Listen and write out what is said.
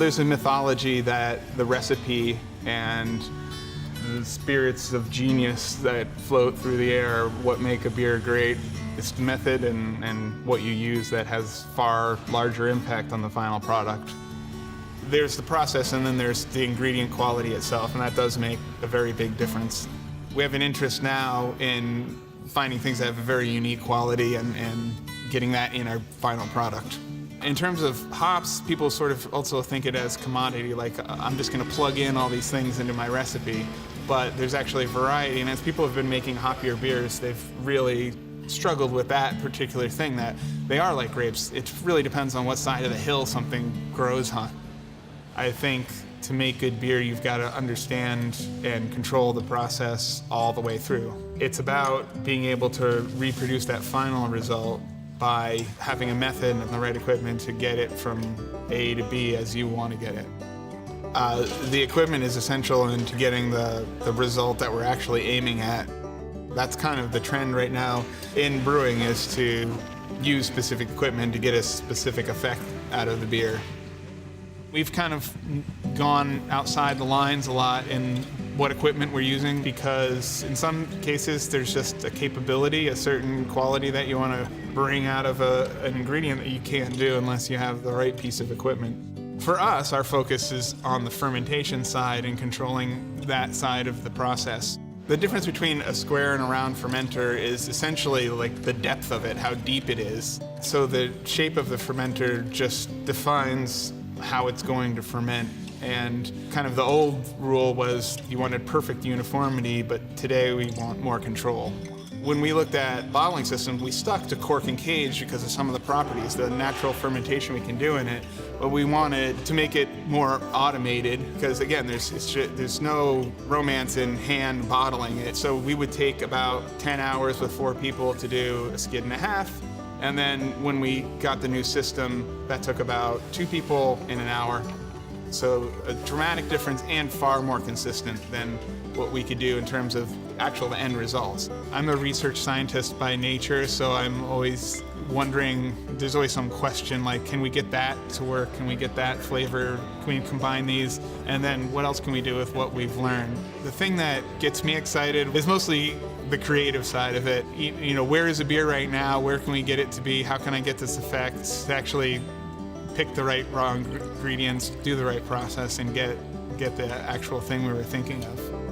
there's a mythology that the recipe and the spirits of genius that float through the air are what make a beer great. It's the method and what you use that has far larger impact on the final product. There's the process, and then there's the ingredient quality itself, and that does make a very big difference. We have an interest now in finding things that have a very unique quality and getting that in our final product. In terms of hops, people sort of also think it as commodity, like I'm just going to plug in all these things into my recipe, but there's actually variety, and as people have been making hoppier beers, they've really struggled with that particular thing, that they are like grapes. It really depends on what side of the hill something grows on. I think to make good beer, you've got to understand and control the process all the way through. It's about being able to reproduce that final result by having a method and the right equipment to get it from A to B as you want to get it. The equipment is essential into getting the result that we're actually aiming at. That's kind of the trend right now in brewing, is to use specific equipment to get a specific effect out of the beer. We've kind of gone outside the lines a lot in what equipment we're using, because in some cases there's just a capability, a certain quality that you want to bring out of an ingredient that you can't do unless you have the right piece of equipment. For us, our focus is on the fermentation side and controlling that side of the process. The difference between a square and a round fermenter is essentially like the depth of it, how deep it is. So the shape of the fermenter just defines how it's going to ferment. And kind of the old rule was you wanted perfect uniformity, but today we want more control. When we looked at bottling systems, we stuck to cork and cage because of some of the properties, the natural fermentation we can do in it, but we wanted to make it more automated because, again, there's no romance in hand bottling it. So we would take about 10 hours with 4 people to do a skid and a half. And then when we got the new system, that took about 2 people in an hour. So a dramatic difference and far more consistent than what we could do in terms of actual end results. I'm a research scientist by nature, so I'm always wondering, there's always some question like, can we get that to work? Can we get that flavor? Can we combine these? And then what else can we do with what we've learned? The thing that gets me excited is mostly the creative side of it. You know, where is a beer right now? Where can we get it to be? How can I get this effect? To actually pick the right raw ingredients, do the right process, and get the actual thing we were thinking of.